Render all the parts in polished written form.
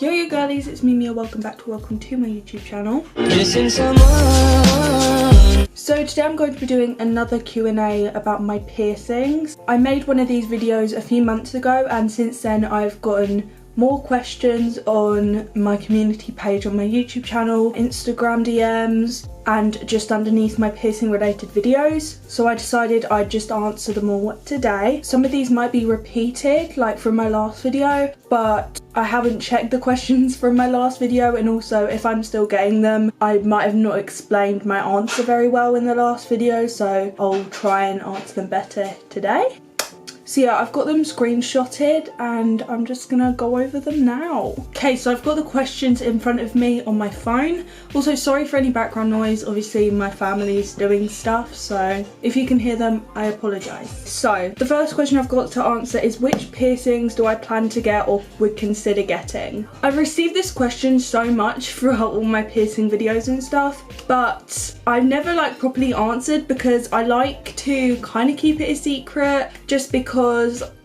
Yo girlies, it's me Mia, welcome to my YouTube channel. So today I'm going to be doing another Q&A about my piercings. I made one of these videos a few months ago and since then I've gotten more questions on my community page on my YouTube channel, Instagram DMs, and just underneath my piercing related videos. So I decided I'd just answer them all today. Some of these might be repeated, like from my last video, but I haven't checked the questions from my last video, and also if I'm still getting them, I might have not explained my answer very well in the last video, so I'll try and answer them better today. So yeah, I've got them screenshotted and I'm just gonna go over them now. Okay, so I've got the questions in front of me on my phone. Also, sorry for any background noise. Obviously, my family's doing stuff, so if you can hear them, I apologise. So, the first question I've got to answer is which piercings do I plan to get or would consider getting? I've received this question so much throughout all my piercing videos and stuff, but I've never properly answered because I like to kind of keep it a secret just because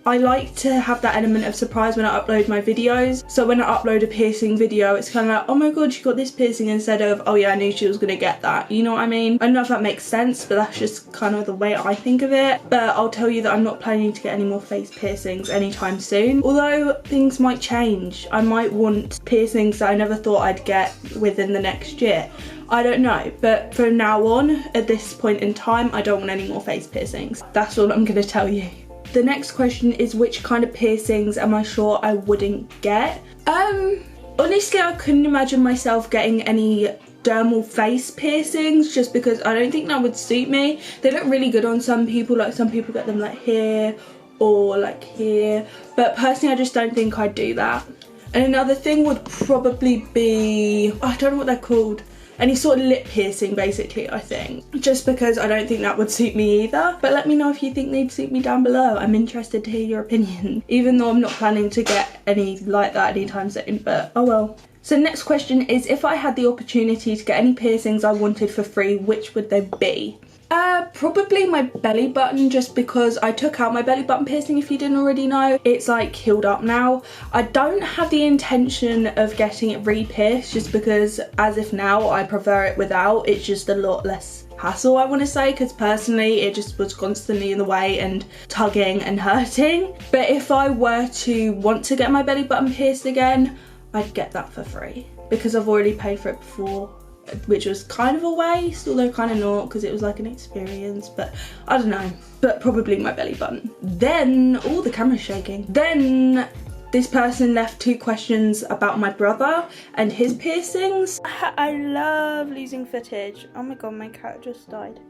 I like to have that element of surprise when I upload my videos. So when I upload a piercing video, it's kind of like, oh my god, she got this piercing, instead of, oh yeah, I knew she was gonna get that. You know what I mean? I don't know if that makes sense, but that's just kind of the way I think of it. But I'll tell you that I'm not planning to get any more face piercings anytime soon. Although things might change. I might want piercings that I never thought I'd get within the next year. I don't know, but from now on, at this point in time, I don't want any more face piercings. That's all I'm gonna tell you. The next question is which kind of piercings am I sure I wouldn't get? Honestly, I couldn't imagine myself getting any dermal face piercings just because I don't think that would suit me. They look really good on some people, like some people get them like here or like here, but personally I just don't think I'd do that. And another thing would probably be, I don't know what they're called, any sort of lip piercing basically, I think, just because I don't think that would suit me either. But let me know if you think they'd suit me down below. I'm interested to hear your opinion, even though I'm not planning to get any like that anytime soon, but oh well. So next question is, if I had the opportunity to get any piercings I wanted for free, which would they be? Probably my belly button, just because I took out my belly button piercing, if you didn't already know. It's like healed up now. I don't have the intention of getting it re-pierced just because as if now I prefer it without. It's just a lot less hassle, I want to say, because personally it just was constantly in the way and tugging and hurting. But if I were to want to get my belly button pierced again, I'd get that for free because I've already paid for it before, which was kind of a waste, although kind of not, because it was like an experience, but I don't know. But probably my belly button. Then, oh, the camera's shaking. Then this person left 2 questions about my brother and his piercings. I love losing footage. Oh my god, my cat just died.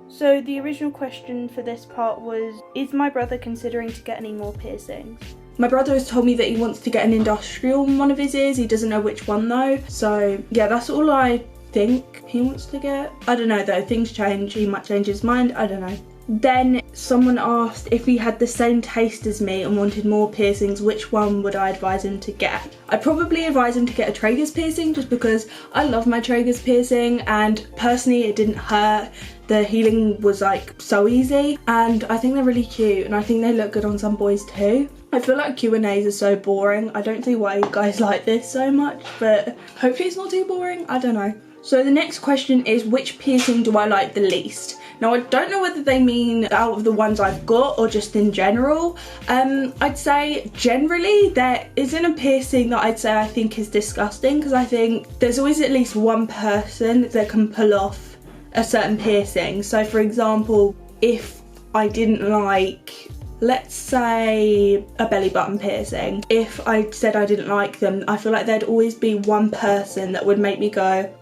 So the original question for this part was, is my brother considering to get any more piercings? My brother has told me that he wants to get an industrial in one of his ears. He doesn't know which one though. So yeah, that's all I think he wants to get. I don't know though, things change. He might change his mind, I don't know. Then someone asked if he had the same taste as me and wanted more piercings, which one would I advise him to get? I'd probably advise him to get a Tragus piercing just because I love my Tragus piercing and personally it didn't hurt. The healing was like so easy and I think they're really cute and I think they look good on some boys too. I feel like Q&As are so boring. I don't see why you guys like this so much, but hopefully it's not too boring. I don't know. So the next question is, which piercing do I like the least? Now I don't know whether they mean out of the ones I've got or just in general. I'd say generally there isn't a piercing that I'd say I think is disgusting, because I think there's always at least one person that can pull off a certain piercing. So for example, if I didn't like, let's say, a belly button piercing, if I said I didn't like them, I feel like there'd always be one person that would make me go,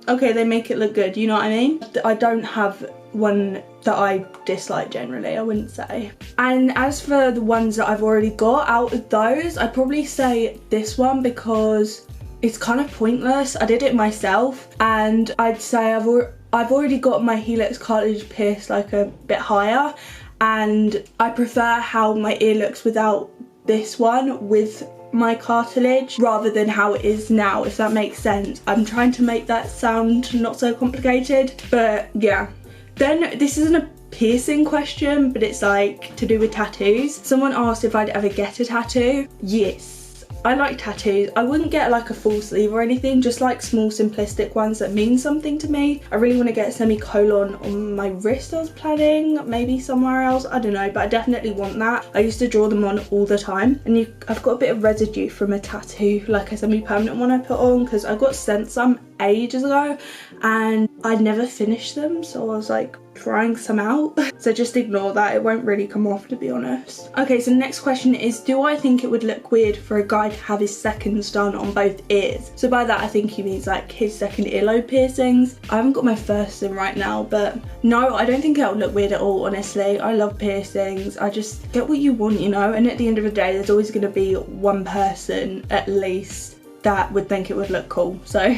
okay, they make it look good, you know what I mean? I don't have one that I dislike generally, I wouldn't say. And as for the ones that I've already got, out of those, I'd probably say this one because it's kind of pointless. I did it myself and I'd say I've already got my HELIX cartilage pierced like a bit higher, and I prefer how my ear looks without this one with my cartilage rather than how it is now, if that makes sense. I'm trying to make that sound not so complicated, but yeah. Then this isn't a piercing question, but it's like to do with tattoos. Someone asked if I'd ever get a tattoo. Yes, I like tattoos. I wouldn't get like a full sleeve or anything, just like small simplistic ones that mean something to me. I really want to get a semicolon on my wrist. I was planning, maybe somewhere else, I don't know, but I definitely want that. I used to draw them on all the time, and I've got a bit of residue from a tattoo, like a semi-permanent one I put on, because I got sent some ages ago and I'd never finished them, so I was like trying some out. So just ignore that, it won't really come off, to be honest. Okay, so the next question is, do I think it would look weird for a guy to have his seconds done on both ears? So by that I think he means like his second earlobe piercings. I haven't got my first in right now, but no, I don't think that would look weird at all, honestly. I love piercings. I just get what you want, you know, and at the end of the day there's always going to be one person at least that would think it would look cool. So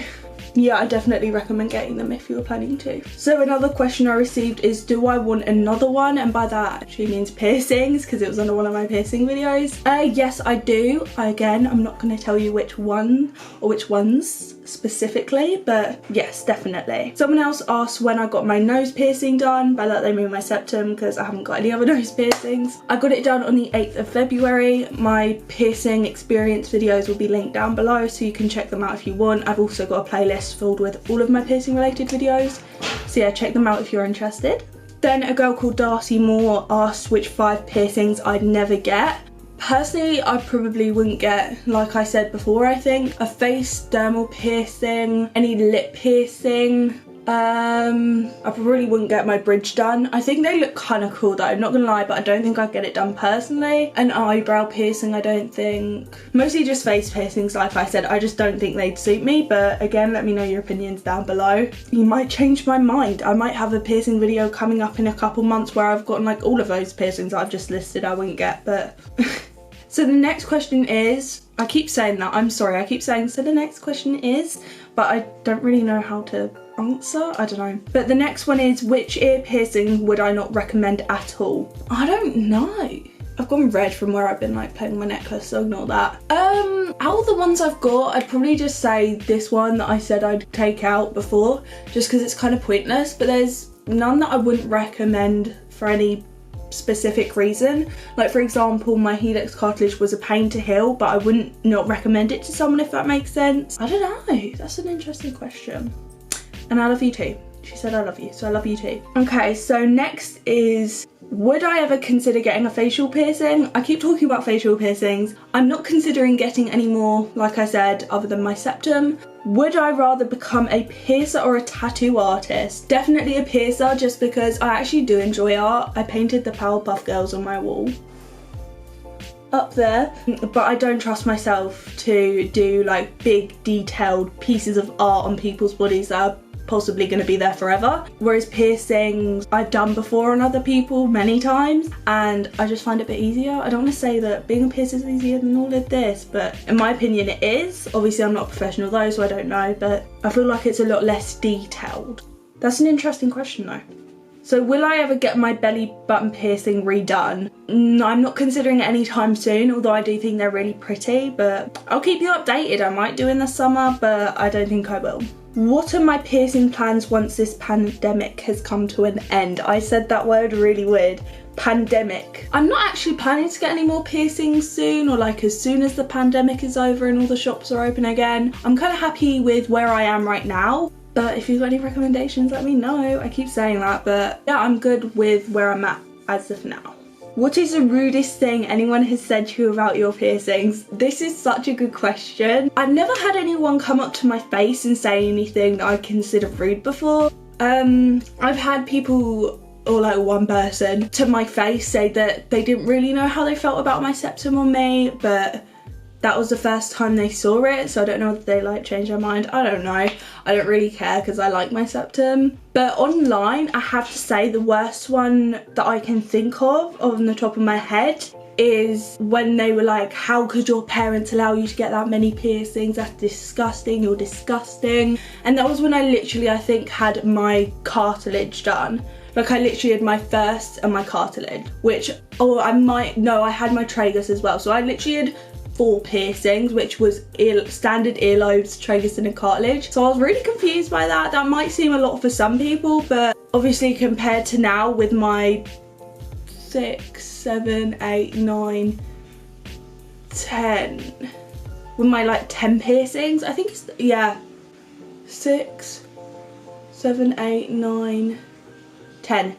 yeah, I definitely recommend getting them if you were planning to. So another question I received is, do I want another one? And by that actually means piercings, because it was under one of my piercing videos. Yes, I do. Again, I'm not going to tell you which one or which ones specifically, but yes, definitely. Someone else asked when I got my nose piercing done. By that they mean my septum, because I haven't got any other nose piercings. I got it done on the 8th of February. My piercing experience videos will be linked down below, so you can check them out if you want. I've also got a playlist filled with all of my piercing related videos, so yeah, check them out if you're interested. Then a girl called Darcy Moore asked which 5 piercings I'd never get. Personally, I probably wouldn't get, like I said before, I think, a face dermal piercing, any lip piercing. I probably wouldn't get my bridge done. I think they look kind of cool though, I'm not gonna lie, but I don't think I'd get it done personally. An eyebrow piercing, I don't think. Mostly just face piercings, like I said. I just don't think they'd suit me, but again, let me know your opinions down below. You might change my mind. I might have a piercing video coming up in a couple months where I've gotten like all of those piercings I've just listed I wouldn't get, but so the next question is, I keep saying that, I'm sorry, I keep saying so the next question is, but I don't really know how to answer, I don't know. But the next one is, which ear piercing would I not recommend at all? I don't know. I've gone red from where I've been like playing with my necklace, so ignore that. Out of the ones I've got, I'd probably just say this one that I said I'd take out before, just because it's kind of pointless, but there's none that I wouldn't recommend for any specific reason. Like for example, my HELIX cartilage was a pain to heal, but I wouldn't not recommend it to someone, if that makes sense. I don't know, that's an interesting question. And I love you too. She said I love you, so I love you too. Okay, so next is, would I ever consider getting a facial piercing? I keep talking about facial piercings. I'm not considering getting any more, like I said, other than my septum. Would I rather become a piercer or a tattoo artist? Definitely a piercer, just because I actually do enjoy art. I painted the Powerpuff Girls on my wall up there, but I don't trust myself to do like big detailed pieces of art on people's bodies that are possibly going to be there forever. Whereas piercings I've done before on other people many times, and I just find it a bit easier. I don't want to say that being a piercer is easier than all of this, but in my opinion it is. Obviously I'm not a professional though, so I don't know, but I feel like it's a lot less detailed. That's an interesting question though. So will I ever get my belly button piercing redone? No, I'm not considering it anytime soon, although I do think they're really pretty, but I'll keep you updated. I might do in the summer, but I don't think I will. What are my piercing plans once this pandemic has come to an end? I said that word really weird. Pandemic. I'm not actually planning to get any more piercings soon, or like as soon as the pandemic is over and all the shops are open again. I'm kind of happy with where I am right now. But if you've got any recommendations, let me know. I keep saying that, but yeah, I'm good with where I'm at as of now. What is the rudest thing anyone has said to you about your piercings? This is such a good question. I've never had anyone come up to my face and say anything that I consider rude before. I've had people, or like one person, to my face say that they didn't really know how they felt about my septum on me, but that was the first time they saw it, so I don't know if they like changed their mind. I don't know. I don't really care because I like my septum. But online, I have to say the worst one that I can think of on the top of my head is when they were like, how could your parents allow you to get that many piercings? That's disgusting, you're disgusting. And that was when I literally, I think, had my cartilage done. Like I literally had my first and my cartilage, which, oh, I had my tragus as well. So I literally had 4 piercings, which was standard earlobes, tragus and a cartilage. So I was really confused by that. That might seem a lot for some people, but obviously compared to now with my 6, 7, 8, 9, 10, with my like 10 piercings. I think it's, yeah, 6, 7, 8, 9, 10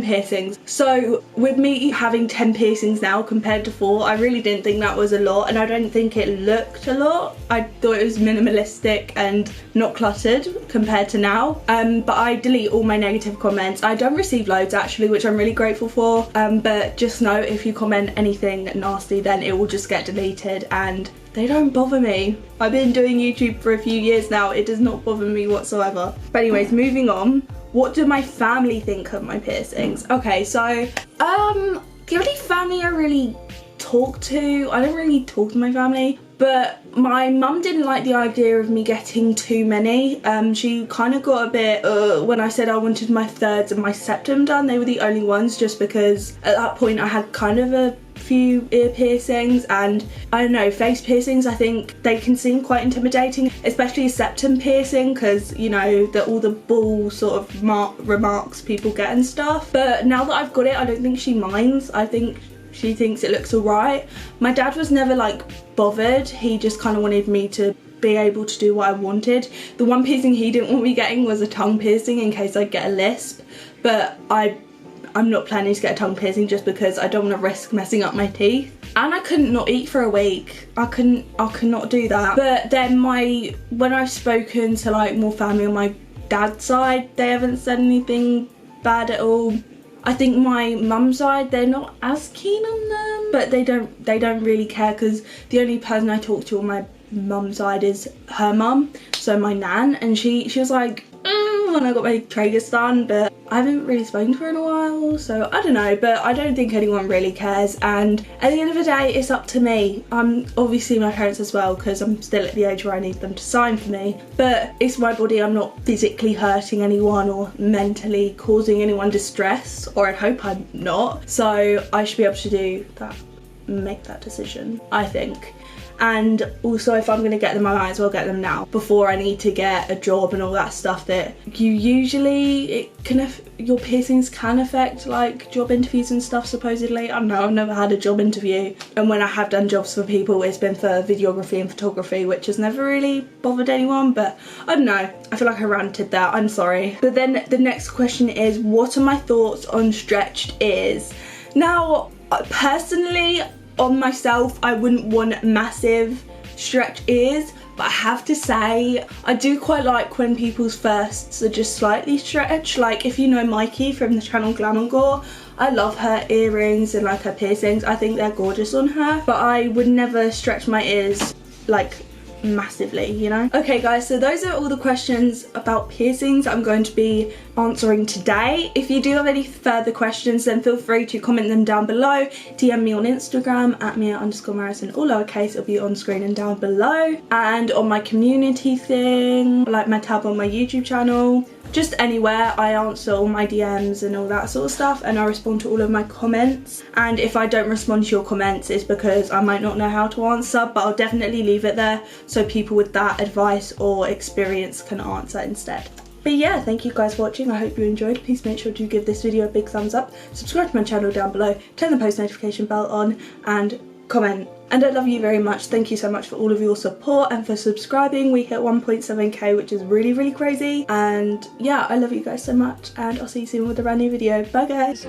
piercings. So with me having 10 piercings now compared to 4, I really didn't think that was a lot, and I don't think it looked a lot. I thought it was minimalistic and not cluttered compared to now. But I delete all my negative comments. I don't receive loads actually, which I'm really grateful for, but just know if you comment anything nasty, then it will just get deleted, and they don't bother me. I've been doing YouTube for a few years now. It does not bother me whatsoever. But anyways, moving on. What do my family think of my piercings? Okay, so the only family I really talk to, I don't really talk to my family, but my mum didn't like the idea of me getting too many. She kind of got a bit when I said I wanted my thirds and my septum done. They were the only ones, just because at that point I had kind of a few ear piercings, and I don't know, face piercings, I think they can seem quite intimidating, especially a septum piercing, because you know all the bull sort of remarks people get and stuff. But now that I've got it, I don't think she minds. I think she thinks it looks alright. My dad was never like bothered. He just kind of wanted me to be able to do what I wanted. The one piercing he didn't want me getting was a tongue piercing in case I get a lisp, but I'm not planning to get a tongue piercing just because I don't want to risk messing up my teeth. And I couldn't not eat for a week. I could not do that. But then when I've spoken to like more family on my dad's side, they haven't said anything bad at all. I think my mum's side, they're not as keen on them, but they don't really care, because the only person I talk to on my mum's side is her mum, so my nan, and she was like, when I got my Tragus done, but I haven't really spoken to her in a while, so I don't know. But I don't think anyone really cares, and at the end of the day, it's up to me. Obviously my parents as well, because I'm still at the age where I need them to sign for me, but it's my body. I'm not physically hurting anyone or mentally causing anyone distress, or I hope I'm not, so I should be able to do that, make that decision, I think. And also, if I'm going to get them, I might as well get them now before I need to get a job and all that stuff that you usually, your piercings can affect like job interviews and stuff supposedly. I don't know, I've never had a job interview, and when I have done jobs for people, it's been for videography and photography, which has never really bothered anyone. But I don't know, I feel like I ranted there, I'm sorry. But then the next question is, what are my thoughts on stretched ears? Now, personally, on myself, I wouldn't want massive stretched ears, but I have to say I do quite like when people's firsts are just slightly stretched. Like if you know Mikey from the channel Glam and Gore, I love her earrings and like her piercings. I think they're gorgeous on her, but I would never stretch my ears like massively, you know. Okay guys, so those are all the questions about piercings I'm going to be answering today. If you do have any further questions, then feel free to comment them down below. DM me on Instagram at mia_marrison, all lowercase. It'll be on screen and down below, and on my community thing, like my tab on my YouTube channel, just anywhere. I answer all my DMs and all that sort of stuff, and I respond to all of my comments. And if I don't respond to your comments, it's because I might not know how to answer, but I'll definitely leave it there so people with that advice or experience can answer instead. But yeah, thank you guys for watching. I hope you enjoyed. Please make sure to give this video a big thumbs up, subscribe to my channel down below, turn the post notification bell on, and comment. And I love you very much. Thank you so much for all of your support and for subscribing. We hit 1.7k, which is really, really crazy. And yeah, I love you guys so much, and I'll see you soon with a brand new video. Bye guys.